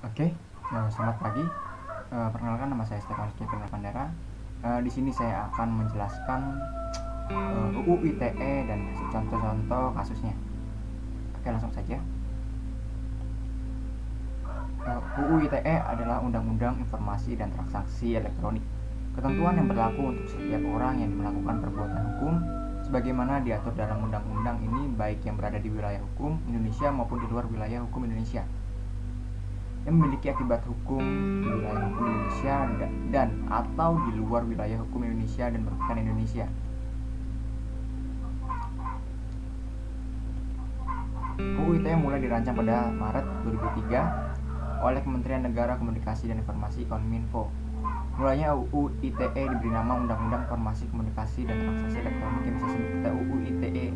Oke, selamat pagi. Perkenalkan, nama saya Stefan Kevin Pandera. Di sini saya akan menjelaskan UU ITE dan contoh-contoh kasusnya. Oke, langsung saja. UU ITE adalah Undang-Undang Informasi dan Transaksi Elektronik. Ketentuan yang berlaku untuk setiap orang yang melakukan perbuatan hukum sebagaimana diatur dalam undang-undang ini, baik yang berada di wilayah hukum Indonesia maupun di luar wilayah hukum Indonesia, yang memiliki akibat hukum di wilayah hukum Indonesia dan atau di luar wilayah hukum Indonesia dan merugikan Indonesia. UU ITE mulai dirancang pada Maret 2003 oleh Kementerian Negara Komunikasi dan Informasi Kominfo. Mulanya UU ITE diberi nama Undang-Undang Informasi Komunikasi dan Transaksi Elektronik yang bisa disebut kita UU ITE.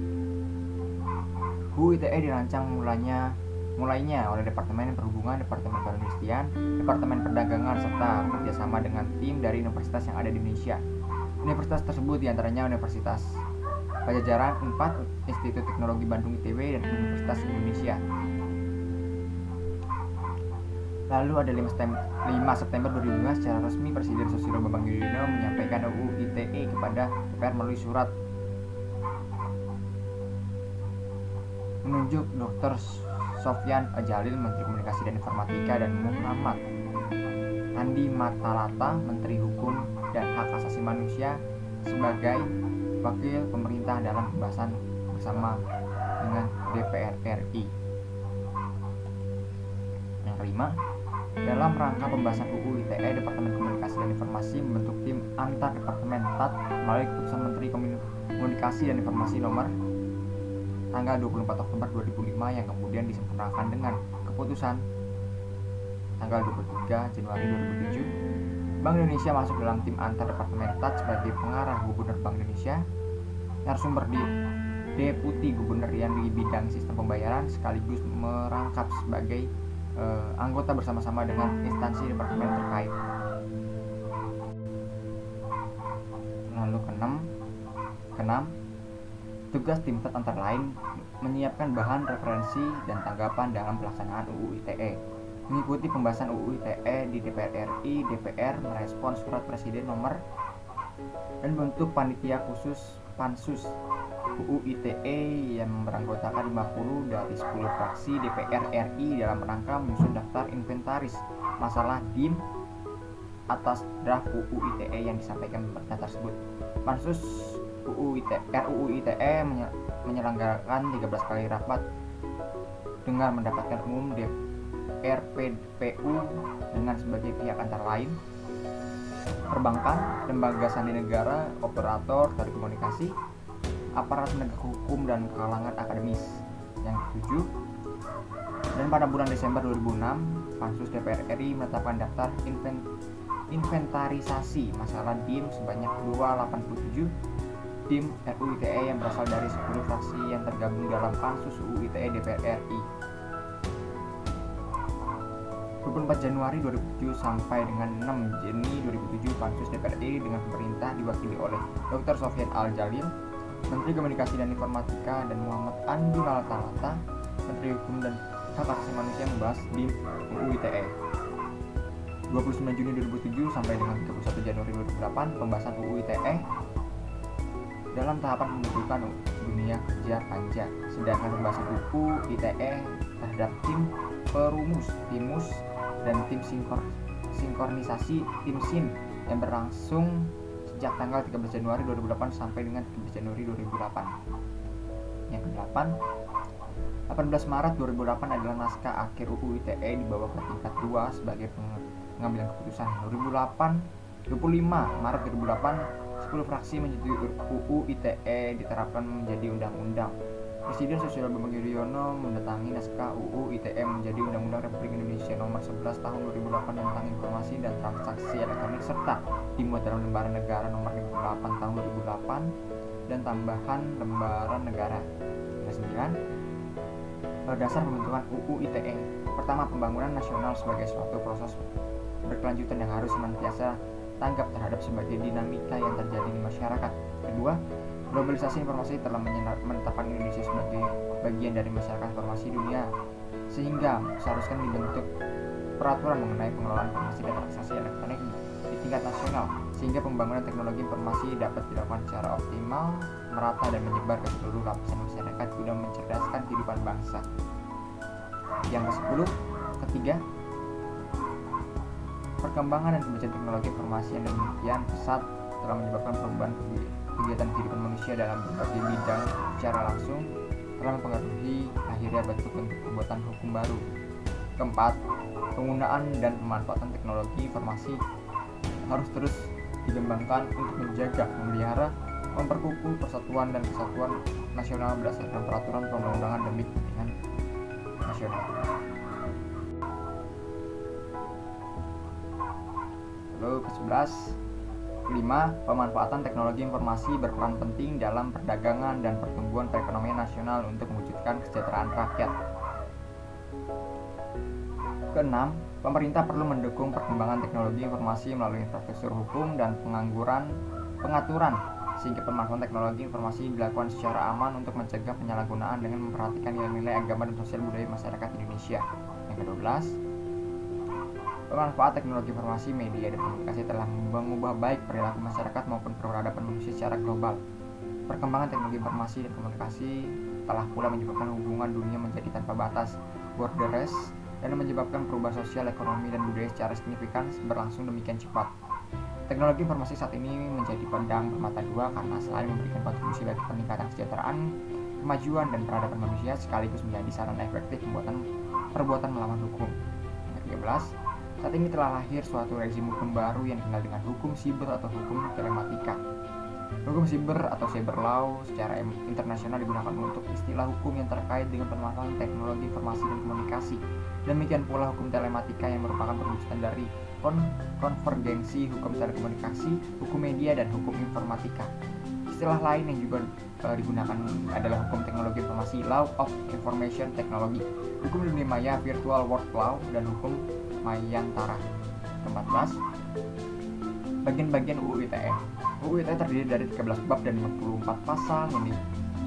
UU ITE dirancang mulainya oleh Departemen Perhubungan, Departemen Perindustrian, Departemen Perdagangan, serta bekerjasama dengan tim dari universitas yang ada di Indonesia. Universitas tersebut diantaranya Universitas Pajajaran 4, Institut Teknologi Bandung ITB, dan Universitas Indonesia. Lalu ada 5 September 2005 secara resmi Presiden Susilo Bambang Yudhoyono menyampaikan UU ITE kepada DPR melalui surat menunjuk Dr. Sofyan Jalil, Menteri Komunikasi dan Informatika, dan Muhammad Andi Matalata, Menteri Hukum dan Hak Asasi Manusia, sebagai wakil pemerintah dalam pembahasan bersama dengan DPR RI. Yang kelima, dalam rangka pembahasan UU ITE, Departemen Komunikasi dan Informasi membentuk tim antar departemen TAT melalui keputusan Menteri Komunikasi dan Informasi nomor tanggal 24 Oktober 2005 yang kemudian disempurnakan dengan keputusan tanggal 23 Januari 2007. Bank Indonesia masuk dalam tim antar departemen TAT sebagai pengarah Gubernur Bank Indonesia, narasumber di Deputi Gubernur yang di bidang sistem pembayaran, sekaligus merangkap sebagai anggota bersama-sama dengan instansi departemen terkait. Lalu keenam, tugas tim TAT antara lain menyiapkan bahan referensi dan tanggapan dalam pelaksanaan UU ITE, mengikuti pembahasan UU ITE di DPR RI, DPR merespon surat Presiden nomor, dan bentuk panitia khusus Pansus UU ITE yang beranggotakan 50 dari 10 fraksi DPR RI dalam rangka menyusun daftar inventaris masalah DIM atas draft UU ITE yang disampaikan pemerintah tersebut. Pansus RUU ITE menyelenggarakan 13 kali rapat dengan mendapatkan umum DPR PPU dengan sebagai pihak antara lain perbankan, lembaga sandi negara, operator telekomunikasi, aparat penegak hukum, dan kalangan akademis. Yang ketujuh, dan pada bulan Desember 2006 Pansus DPR RI menetapkan daftar inventarisasi masalah DIM sebanyak 287 DIM RUU ITE yang berasal dari 10 fraksi yang tergabung dalam Pansus UU ITE DPR RI. 24 Januari 2007 sampai dengan 6 Juni 2007 Pansus DPR RI dengan pemerintah diwakili oleh Dr. Sofyan Jalil, Menteri Komunikasi dan Informatika, dan Muhammad Andi Matalata, Menteri Hukum dan Hak Asasi Manusia, membahas DIM UU ITE. 29 Juni 2007 sampai dengan 31 Januari 2008 pembahasan UU ITE dalam tahapan pembentukan dunia kerja panja, sedangkan pembahasan UU ITE terhadap tim perumus, timus, dan tim sinkronisasi tim SIN yang berlangsung sejak tanggal 13 Januari 2008 sampai dengan 13 Januari 2008. Yang ke-8, 18 Maret 2008 adalah naskah akhir UU ITE dibawa ke tingkat 2 sebagai pengambilan keputusan. 25 Maret 2008 10 fraksi menyetujui UU ITE diterapkan menjadi undang-undang. Presiden Susilo Bambang Yudhoyono mendatangi naskah UU ITE menjadi Undang-Undang Republik Indonesia Nomor 11 Tahun 2008 tentang Informasi dan Transaksi Elektronik, serta dimuat dalam Lembaran Negara Nomor 58 Tahun 2008 dan tambahan Lembaran Negara. Yang 9, dasar pembentukan UU ITE. Pertama, pembangunan nasional sebagai suatu proses berkelanjutan yang harus senantiasa tanggap terhadap sebagai dinamika yang terjadi di masyarakat. Kedua, globalisasi informasi telah menetapkan Indonesia sebagai bagian dari masyarakat informasi dunia, sehingga seharusnya dibentuk peraturan mengenai pengelolaan informasi dan transaksi elektronik di tingkat nasional, sehingga pembangunan teknologi informasi dapat dilakukan secara optimal, merata, dan menyebar ke seluruh lapisan masyarakat guna mencerdaskan kehidupan bangsa. Yang ke-10, ketiga, perkembangan dan kemajuan teknologi informasi yang demikian pesat telah menyebabkan perubahan kegiatan kehidupan manusia dalam berbagai bidang secara langsung, telah mempengaruhi lahirnya bentuk-bentuk perbuatan hukum baru. Keempat, penggunaan dan pemanfaatan teknologi informasi harus terus dikembangkan untuk menjaga, memelihara, memperkukuh persatuan dan kesatuan nasional berdasarkan peraturan perundang-undangan demi kepentingan nasional. Lalu ke-11, 5. Pemanfaatan teknologi informasi berperan penting dalam perdagangan dan pertumbuhan perekonomian nasional untuk mewujudkan kesejahteraan rakyat. Ke-6. Pemerintah perlu mendukung perkembangan teknologi informasi melalui infrastruktur hukum dan pengaturan sehingga pemanfaatan teknologi informasi dilakukan secara aman untuk mencegah penyalahgunaan dengan memperhatikan nilai-nilai agama dan sosial budaya masyarakat Indonesia. Yang ke-12, pemanfaat teknologi informasi, media, dan komunikasi telah mengubah baik perilaku masyarakat maupun peradaban manusia secara global. Perkembangan teknologi informasi dan komunikasi telah pula menyebabkan hubungan dunia menjadi tanpa batas, borderless, dan menyebabkan perubahan sosial, ekonomi, dan budaya secara signifikan berlangsung demikian cepat. Teknologi informasi saat ini menjadi pedang bermata dua karena selain memberikan kontribusi bagi peningkatan kesejahteraan, kemajuan, dan peradaban manusia, sekaligus menjadi sarana efektif perbuatan melawan hukum. Yang ke-13, saat ini telah lahir suatu rezim hukum baru yang dikenal dengan hukum siber atau hukum telematika. Hukum siber atau cyber law secara internasional digunakan untuk istilah hukum yang terkait dengan pemanfaatan teknologi informasi dan komunikasi. Demikian pula hukum telematika yang merupakan perwujudan dari konvergensi hukum telekomunikasi, hukum media, dan hukum informatika. Istilah lain yang juga digunakan adalah hukum teknologi informasi, Law of Information Technology, hukum dunia maya, Virtual World Law, dan hukum Mayantara. Ke-14, bagian-bagian UU ITE. UU ITE terdiri dari 13 bab dan 54 pasal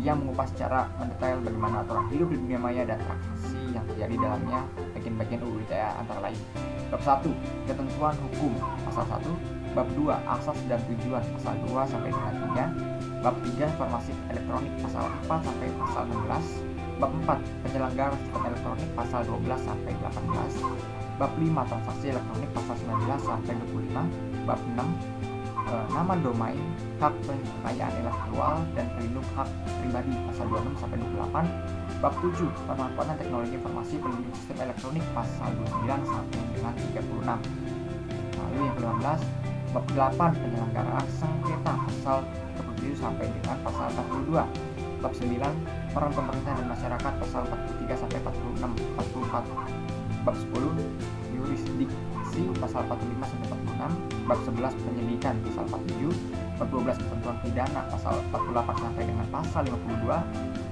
yang mengupas secara mendetail bagaimana aturan hidup di dunia maya dan transaksi yang terjadi dalamnya. Bagian-bagian UU ITE antara lain: bab 1, ketentuan hukum, pasal 1; bab 2, asas dan tujuan, pasal 2 sampai dengan 3; bab 3, informasi elektronik, pasal 4 sampai pasal 16; bab 4, penyelenggara sistem elektronik, pasal 12 sampai 18; bab 5, transaksi elektronik, pasal 19 sampai 25; bab 6, nama domain, hak kekayaan intelektual, dan pelindung hak pribadi, pasal 26 sampai 28; bab 7, pemanfaatan teknologi informasi pelindung sistem elektronik, pasal 29 sampai dengan 36. Lalu yang ke-15, bab 8, penyelenggaraan sengketa, pasal 37 sampai dengan pasal 42; bab 9, peran pemerintah dan masyarakat, pasal 43 sampai 44; bab 10, yurisdiksi, pasal 45 sampai 46; bab 11, penyidikan, pasal 47; bab 12, ketentuan pidana, pasal 48 sampai dengan pasal 52;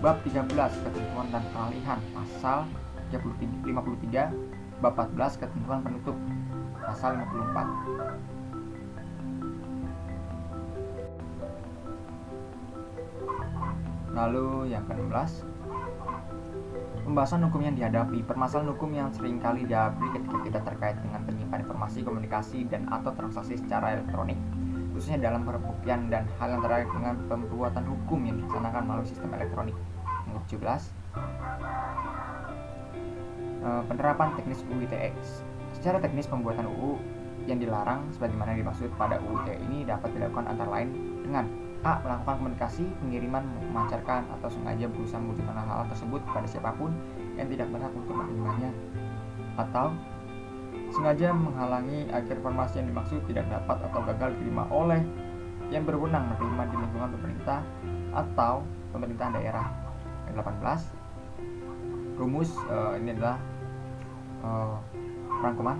bab 13, ketentuan dan peralihan, pasal 53; bab 14, ketentuan penutup, pasal 54. Lalu yang ke-16, pembahasan hukum yang dihadapi. Permasalahan hukum yang seringkali dihadapi ketika kita terkait dengan penyimpanan informasi, komunikasi, dan atau transaksi secara elektronik, khususnya dalam pembuktian dan hal yang terkait dengan pembuatan hukum yang dilaksanakan melalui sistem elektronik. Yang ke-17, penerapan teknis UU ITE. Secara teknis, pembuatan UU yang dilarang sebagaimana dimaksud pada UU ITE ini dapat dilakukan antara lain dengan: A. Melakukan komunikasi, pengiriman, memancarkan, atau sengaja berusaha mewujudkan hal-hal tersebut kepada siapapun yang tidak berhak untuk menerimanya, atau sengaja menghalangi agar informasi yang dimaksud tidak dapat atau gagal diterima oleh yang berwenang menerima di lingkungan pemerintah atau pemerintahan daerah. Yang 18, rumus ini adalah rangkuman.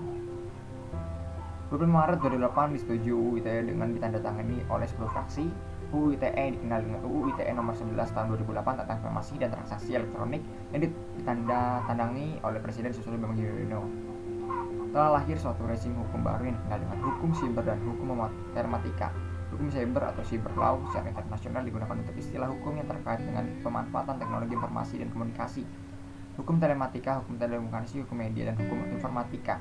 25 Maret 2008 disetujui UU ITE dengan ditandatangani oleh 10 fraksi. UU ITE dikenal dengan UU ITE nomor 11 tahun 2008 tentang informasi dan transaksi elektronik yang ditandatangani oleh Presiden Susilo Bambang Yudhoyono. Telah lahir suatu rezim hukum baru yang dikenal dengan hukum siber dan hukum telematika. Hukum siber atau cyber law secara internasional digunakan untuk istilah hukum yang terkait dengan pemanfaatan teknologi informasi dan komunikasi. Hukum telematika, hukum telekomunikasi, hukum media, dan hukum informatika.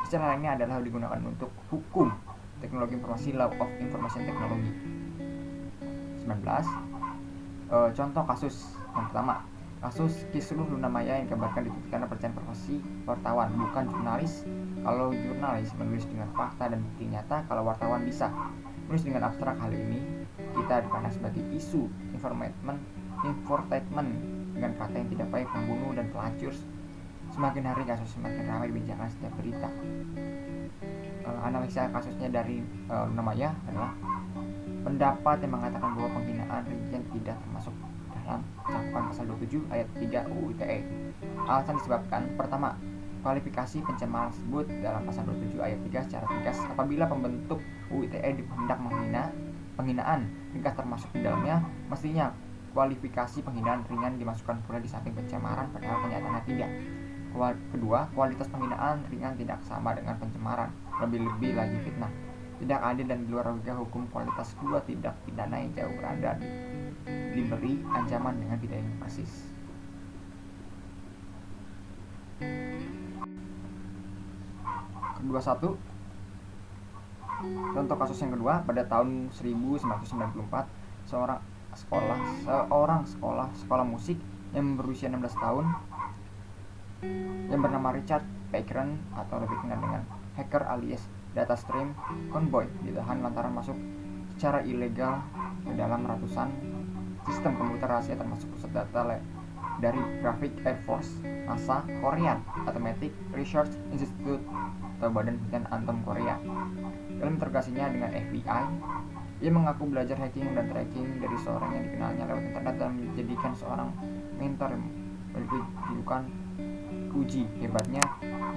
Istilah lainnya adalah digunakan untuk hukum teknologi informasi, Law of Information Technology. 19. Contoh kasus yang pertama, kasus Kisruh Luna Maya yang dikabarkan ditutup karena percayaan profesi wartawan, bukan jurnalis. Kalau jurnalis menulis dengan fakta dan bukti nyata, kalau wartawan bisa menulis dengan abstrak. Hal ini kita dipandang sebagai isu infotainment dengan kata yang tidak baik, membunuh dan pelacur. Semakin hari kasus semakin ramai dibicarakan setiap berita. Analisa kasusnya dari Luna Maya adalah pendapat yang mengatakan bahwa penghinaan Rigen tidak termasuk dalam cakupan pasal 27 ayat 3 UU ITE. Alasan disebabkan: pertama, kualifikasi pencemaran tersebut dalam pasal 27 ayat 3 secara tegas. Apabila pembentuk UU ITE hendak penghinaan ringkas termasuk di dalamnya, mestinya kualifikasi penghinaan ringan dimasukkan pula di samping pencemaran, padahal kenyataannya tidak. Kedua, kualitas penghinaan ringan tidak sama dengan pencemaran, lebih-lebih lagi fitnah. Tidak adil dan di luar logika hukum. Kualitas kedua tidak pidana yang jauh berada diberi ancaman dengan pidana yang persis. Kedua satu, contoh kasus yang kedua, pada tahun 1994 seorang sekolah musik yang berusia 16 tahun yang bernama Richard Peckren atau lebih dikenal dengan hacker alias data stream convoy ditahan lantaran masuk secara ilegal ke dalam ratusan sistem komputer rahasia termasuk pusat data dari Graphic Air Force, NASA, Korean Automatic Research Institute atau Badan Penelitian Atom Korea. Dalam interogasinya dengan FBI, ia mengaku belajar hacking dan tracking dari seorang yang dikenalnya lewat internet dan menjadikan seorang mentor yang memiliki julukan Uji. Hebatnya,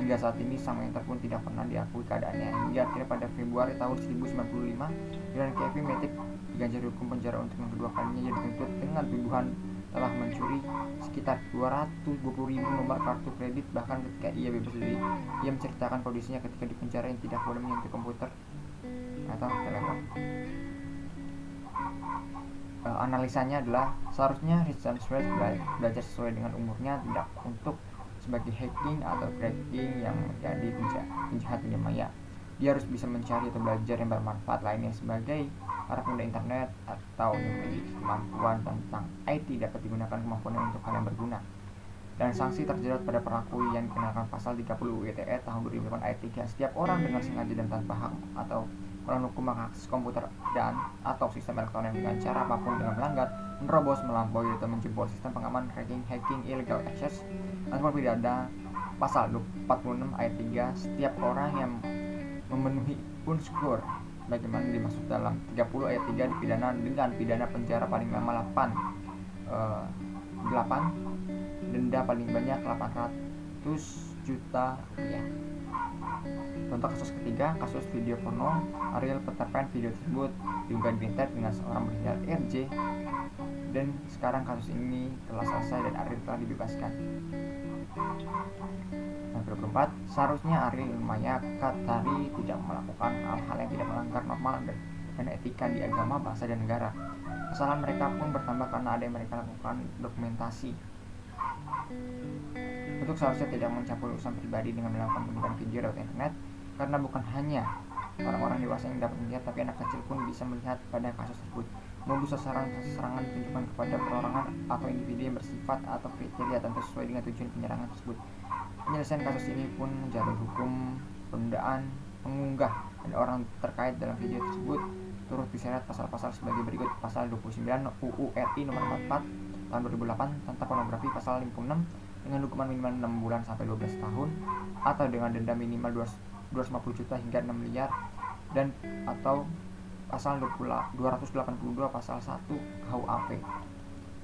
hingga saat ini sang mentor pun tidak pernah diakui keadaannya. Hingga akhirnya pada Februari tahun 1995, Dylan Kevin Matic diganjar hukum penjara untuk yang kedua kalinya. Ia dituntut dengan tuduhan telah mencuri sekitar 220.000 nomor kartu kredit. Bahkan ketika ia bebas diri, ia menceritakan kondisinya ketika di penjara yang tidak boleh menyentuh komputer atau telepon. Analisanya adalah seharusnya Richard Swift belajar sesuai dengan umurnya, tidak untuk sebagai hacking atau cracking yang menjadi penjahat dunia maya. Dia harus bisa mencari atau belajar yang bermanfaat lainnya sebagai para pengguna internet atau yang memiliki kemampuan tentang IT dapat digunakan kemampuannya untuk hal yang berguna. Dan sanksi terjerat pada pelaku yang dikenakan pasal 30 UU ITE tahun 2008 ayat 3. Setiap orang dengan sengaja dan tanpa hak atau melawan hukum mengakses komputer dan atau sistem elektronik dengan cara apapun dengan melanggar, menerobos, melampaui atau menjebol sistem pengaman, cracking, hacking, illegal access, ancaman pidana pasal 46 ayat 3. Setiap orang yang memenuhi unsur bagaimana dimaksud dalam 30 ayat 3 dipidana dengan pidana penjara paling lama 8, denda paling banyak 800 juta rupiah. Contoh kasus ketiga, kasus video porno Ariel Peter Pan. Video tersebut diunggah di internet dengan seorang berinisial RJ, dan sekarang kasus ini telah selesai dan Ariel telah dibebaskan. Yang ke-24, seharusnya Ariel Maya Katari tidak melakukan hal-hal yang tidak melanggar normal dan etika di agama, bangsa, dan negara. Kesalahan mereka pun bertambah karena ada yang mereka lakukan dokumentasi. Untuk seharusnya tidak mencampur urusan pribadi dengan melakukan penyebaran video lewat internet, karena bukan hanya orang-orang dewasa yang dapat melihat, tapi anak kecil pun bisa melihat pada kasus tersebut. Modus serangan ditujukan kepada perorangan atau individu yang bersifat atau kriteria tentu sesuai dengan tujuan penyerangan tersebut. Penyelesaian kasus ini pun jalur hukum penundaan mengunggah dan orang terkait dalam video tersebut turut diseret pasal-pasal sebagai berikut: pasal 29 UU RI nomor 44 tahun 2008 tentang pornografi, pasal 56 dengan hukuman minimal 6 bulan sampai 12 tahun atau dengan denda minimal 250 juta hingga 6 miliar, dan atau pasal 282 pasal 1 KUHP.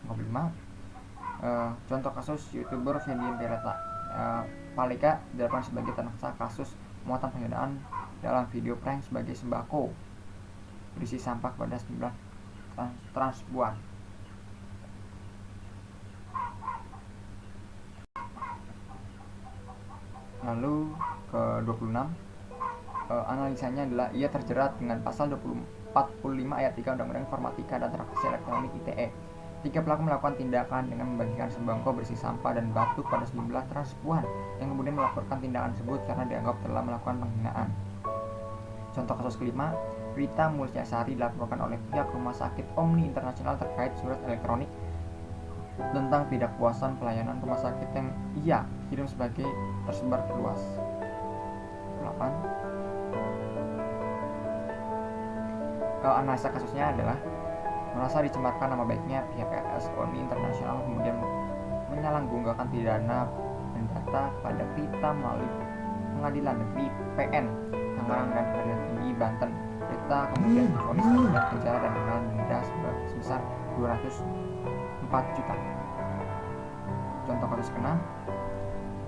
55. Contoh kasus YouTuber Fedian Paleka dilakukan sebagai tersangka kasus muatan penghinaan dalam video prank sebagai sembako berisi sampah pada 19 transpuan. Lalu ke-26, analisanya adalah ia terjerat dengan pasal 45 ayat 3 Undang-Undang Informatika dan Transaksi Elektronik ITE Tiga pelaku melakukan tindakan dengan membagikan sembako bersih sampah dan batu pada sejumlah transpuan yang kemudian melaporkan tindakan tersebut karena dianggap telah melakukan penghinaan. Contoh kasus kelima, Rita Multiasari dilaporkan oleh pihak Rumah Sakit Omni Internasional terkait surat elektronik tentang tidak puasan pelayanan rumah sakit yang ia kirim sebagai tersebar luas. 8. Analisa kasusnya adalah merasa dicemarkan nama baiknya, pihak RSONI Internasional kemudian menyalahgunakan pidana perdata pada Rita melalui Pengadilan Negeri PN Tangerang dan Pengadilan Tinggi Banten. Rita kemudian divonis 6 bulan penjara dan denda sebesar 204 juta. Contoh kasus keenam,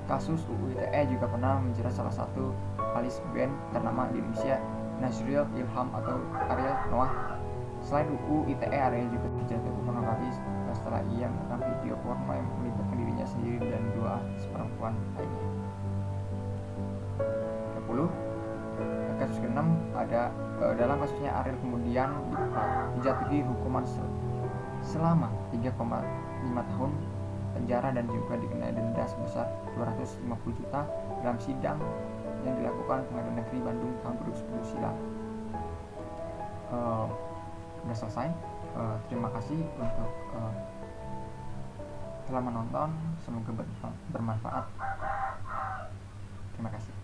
kasus UU ITE juga pernah menjerat salah satu vokalis band ternama di Indonesia, Nazril Ilham atau Ariel Noah. Selain UU ITE, Ariel juga dijerat pornografi setelah ia merekam video porno yang melibatkan dirinya sendiri dan 2 artis perempuan lainnya. 20. Kasus ke-6 ada dalam kasusnya Ariel kemudian dijatuhi hukuman selama 3,5 tahun penjara dan juga dikenai denda sebesar 250 juta dalam sidang yang dilakukan Pengadilan Negeri Bandung tahun 2010 silam. Sudah selesai. Terima kasih untuk telah menonton, semoga bermanfaat. Terima kasih.